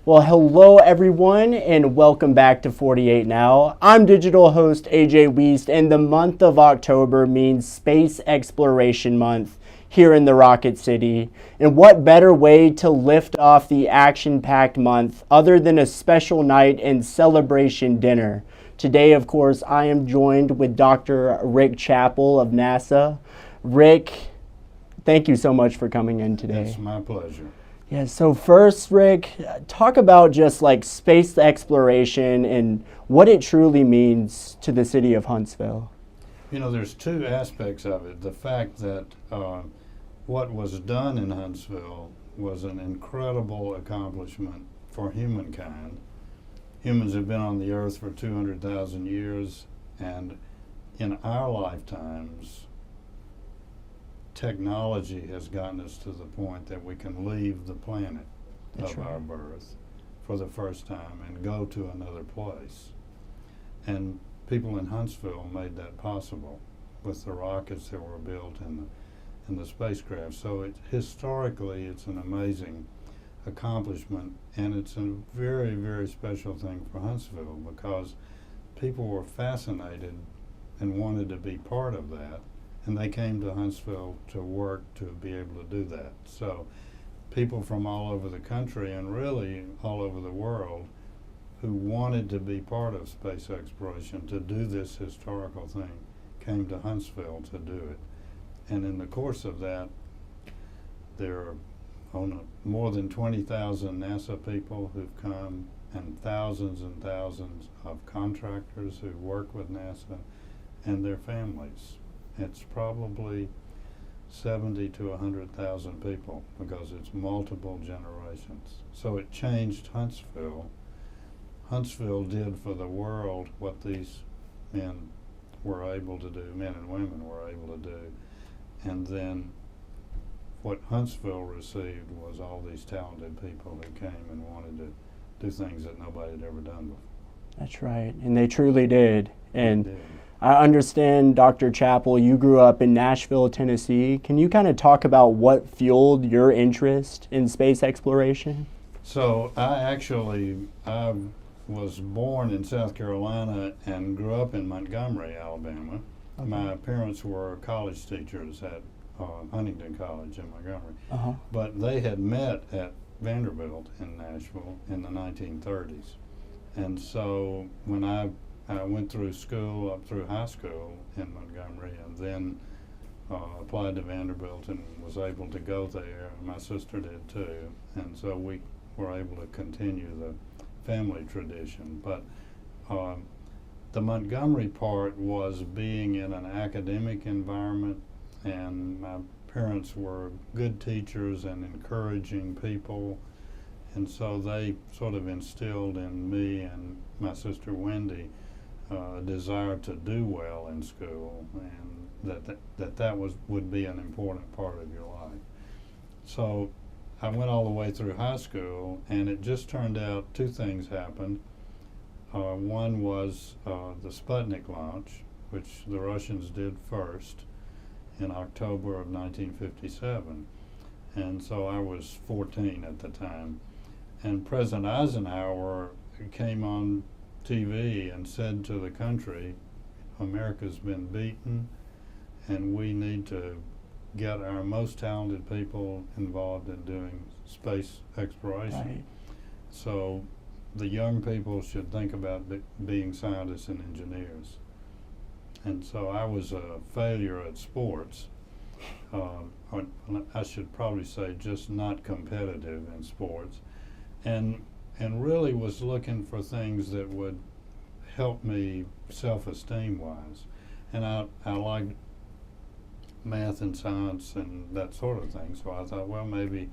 Well, hello everyone, and welcome back to 48 Now. I'm digital host A.J. Wuest, and the month of October means Space Exploration Month here in the Rocket City. And what better way to lift off the action-packed month other than a special night and celebration dinner? Today, of course, I am joined with Dr. Rick Chappell of NASA. Rick, thank you so much for coming in today. It's my pleasure. Yeah, so first, Rick, talk about just like space exploration and what it truly means to the city of Huntsville. You know, there's two aspects of it. The fact that what was done in Huntsville was an incredible accomplishment for humankind. Humans have been on the earth for 200,000 years, and in our lifetimes, technology has gotten us to the point that we can leave the planet of our birth for the first time and go to another place. And people in Huntsville made that possible with the rockets that were built and the spacecraft. So historically, it's an amazing accomplishment, and it's a very, very special thing for Huntsville because people were fascinated and wanted to be part of that. And they came to Huntsville to work to be able to do that. So people from all over the country and really all over the world who wanted to be part of space exploration, to do this historical thing, came to Huntsville to do it. And in the course of that, there are more than 20,000 NASA people who've come and thousands of contractors who work with NASA and their families. It's probably 70 to 100,000 people because it's multiple generations. So it changed Huntsville. Huntsville did for the world what these men were able to do, men and women were able to do. And then what Huntsville received was all these talented people who came and wanted to do things that nobody had ever done before. That's right, and they truly did. And They did. I understand, Dr. Chappell, you grew up in Nashville, Tennessee. Can you kind of talk about what fueled your interest in space exploration? So I was born in South Carolina and grew up in Montgomery, Alabama. Okay. My parents were college teachers at Huntington College in Montgomery. But they had met at Vanderbilt in Nashville in the 1930s. And so when I went through school, up through high school in Montgomery, and then applied to Vanderbilt and was able to go there. My sister did too, and so we were able to continue the family tradition. But the Montgomery part was being in an academic environment, and my parents were good teachers and encouraging people, and so they sort of instilled in me and my sister Wendy a desire to do well in school, and that would be an important part of your life. So I went all the way through high school, and it just turned out two things happened. One was the Sputnik launch, which the Russians did first in October of 1957, and so I was 14 at the time. And President Eisenhower came on TV and said to the country, America's been beaten and we need to get our most talented people involved in doing space exploration. Right. So the young people should think about being scientists and engineers. And so I was a failure at sports. I should probably say just not competitive in sports. And really was looking for things that would help me self-esteem wise. And I liked math and science and that sort of thing, so I thought, well, maybe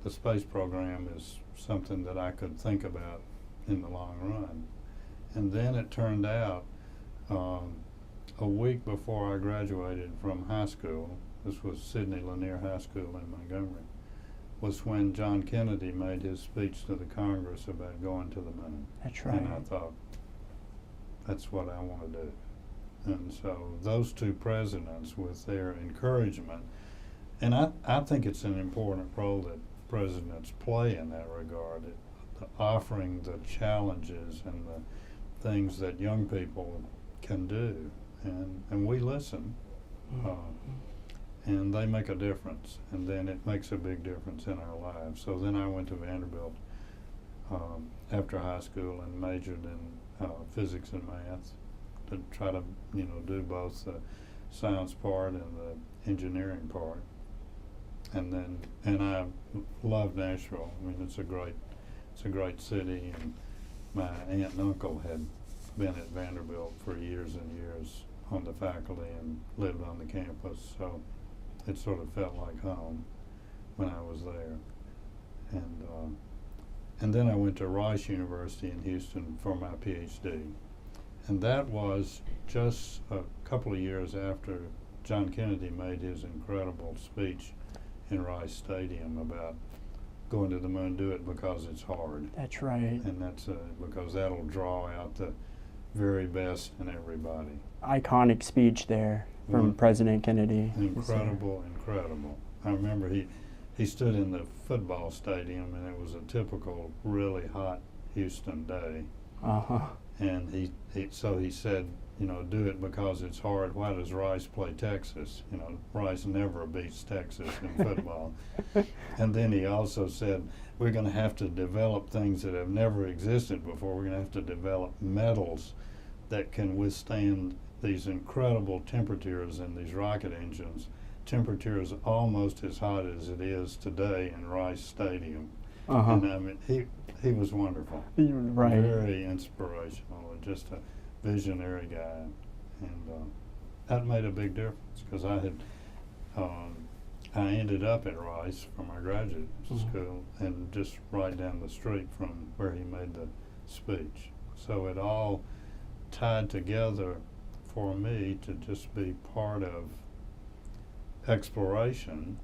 the space program is something that I could think about in the long run. And then it turned out a week before I graduated from high school, this was Sidney Lanier High School in Montgomery, was when John Kennedy made his speech to the Congress about going to the moon. That's right. And I thought, that's what I want to do. And so those two presidents, with their encouragement, and I think it's an important role that presidents play in that regard. offering the challenges and the things that young people can do, and we listen, and they make a difference, and then it makes a big difference in our lives. So then I went to Vanderbilt after high school and majored in physics and math to try to do both the science part and the engineering part. And I love Nashville. I mean, it's a great city, and my aunt and uncle had been at Vanderbilt for years and years on the faculty and lived on the campus, so it sort of felt like home when I was there. And then I went to Rice University in Houston for my PhD, and that was just a couple of years after John Kennedy made his incredible speech in Rice Stadium about going to the moon, do it because it's hard. That's right. And that's because that'll draw out the very best in everybody. Iconic speech there from President Kennedy. Incredible. I remember he stood in the football stadium, and it was a typical really hot Houston day. And he said, do it because it's hard. Why does Rice play Texas? Rice never beats Texas in football. And then he also said, we're going to have to develop things that have never existed before. We're going to have to develop metals that can withstand these incredible temperatures in these rocket engines, temperatures almost as hot as it is today in Rice Stadium. And I mean, he was wonderful. Right. Very inspirational, and just a visionary guy, and that made a big difference because I ended up at Rice for my graduate school, and just right down the street from where he made the speech. So it all tied together for me to just be part of exploration,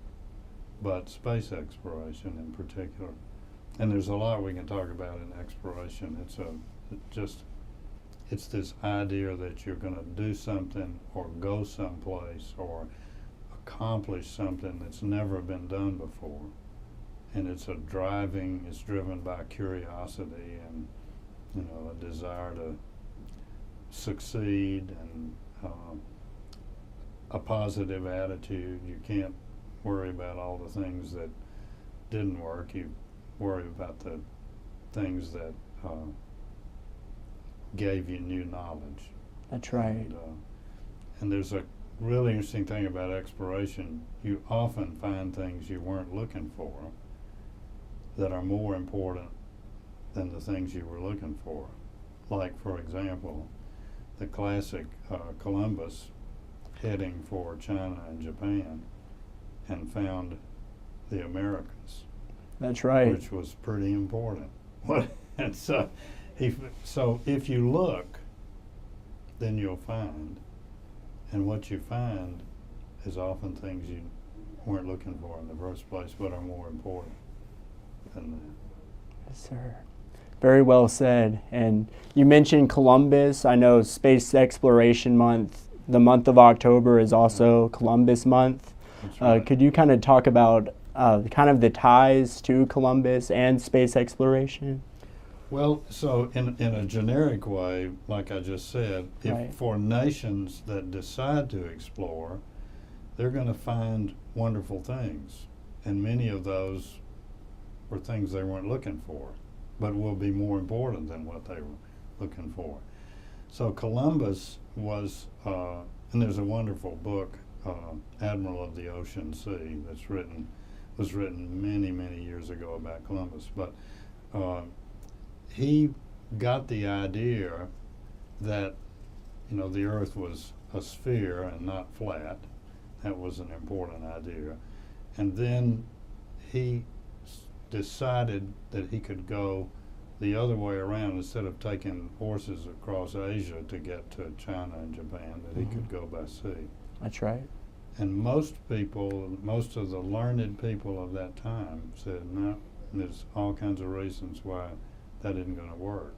but space exploration in particular. And there's a lot we can talk about in exploration. It's this idea that you're going to do something or go someplace or accomplish something that's never been done before. And it's driven by curiosity and, a desire to succeed, and a positive attitude. You can't worry about all the things that didn't work. You worry about the things that gave you new knowledge. That's right. And there's a really interesting thing about exploration. You often find things you weren't looking for that are more important than the things you were looking for. Like, for example, the classic Columbus heading for China and Japan and found the Americas. That's right. Which was pretty important. And so if you look, then you'll find. And what you find is often things you weren't looking for in the first place, but are more important than that. Yes, sir. Very well said. And you mentioned Columbus. I know Space Exploration Month, the month of October, is also Columbus Month. That's right. Could you kind of talk about kind of the ties to Columbus and space exploration? Well, so in a generic way, like I just said, Right. for nations that decide to explore, they're going to find wonderful things. And many of those were things they weren't looking for, but will be more important than what they were looking for. So Columbus was, and there's a wonderful book, Admiral of the Ocean Sea, was written many, many years ago about Columbus. But he got the idea that, the Earth was a sphere and not flat. That was an important idea. And then he decided that he could go the other way around. Instead of taking horses across Asia to get to China and Japan, that he could go by sea. That's right. And most of the learned people of that time said, no, there's all kinds of reasons why that isn't going to work.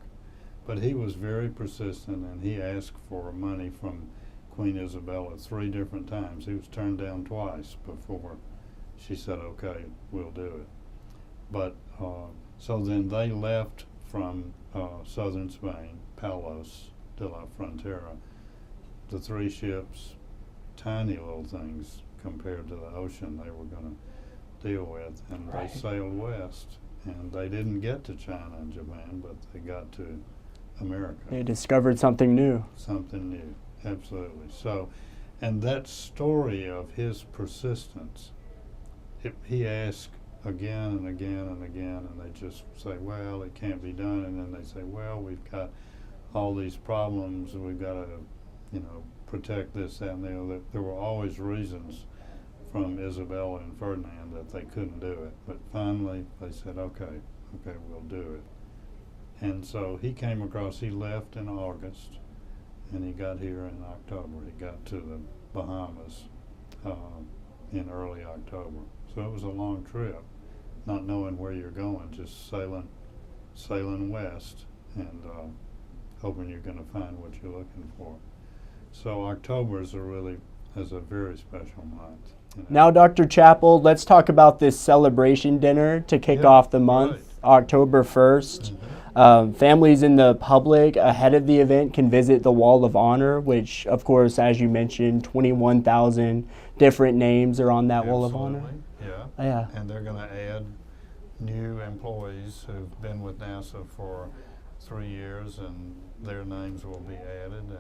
But he was very persistent, and he asked for money from Queen Isabella 3 different times. He was turned down twice before she said, okay, we'll do it. But So then they left from southern Spain, Palos de la Frontera, the 3 ships, tiny little things compared to the ocean they were going to deal with, and Right. they sailed west, and they didn't get to China and Japan, but they got to America. They discovered something new. Something new, absolutely. So, and that story of his persistence, he asked again and again and again, and they just say, well, it can't be done, and then they say, well, we've got all these problems, and we've got to, protect this, that, and the other. There were always reasons from Isabella and Ferdinand that they couldn't do it, but finally they said, okay, we'll do it. And so he left in August, and he got here in October. He got to the Bahamas in early October. So it was a long trip, not knowing where you're going, just sailing west and hoping you're going to find what you're looking for. So October is a very special month. Now, Dr. Chappell, let's talk about this celebration dinner to kick off the month, right. October 1st. Families in the public ahead of the event can visit the Wall of Honor, which, of course, as you mentioned, 21,000 different names are on that Wall of Honor. Yeah. And they're going to add new employees who've been with NASA for 3 years, and their names will be added,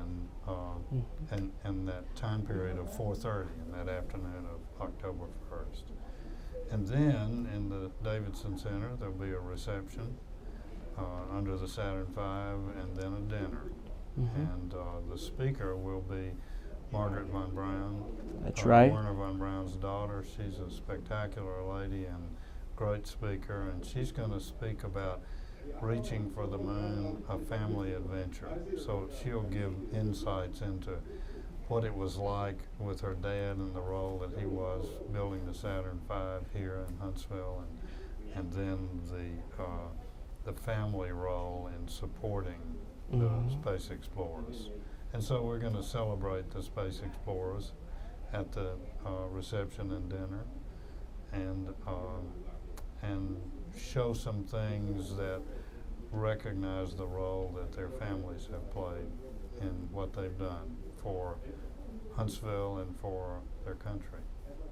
and that time period of 4:30 in that afternoon of October 1st. And then in the Davidson Center there'll be a reception under the Saturn V, and then a dinner. And the speaker will be Margaret von Braun. That's right. Werner von Braun's daughter. She's a spectacular lady and great speaker, and she's going to speak about Reaching for the Moon, a family adventure. So she'll give insights into what it was like with her dad and the role that he was building the Saturn V here in Huntsville, and then the family role in supporting the space explorers. And so we're going to celebrate the space explorers at the reception and dinner, and show some things that recognize the role that their families have played in what they've done for Huntsville and for their country.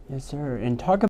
Yes, sir. And talk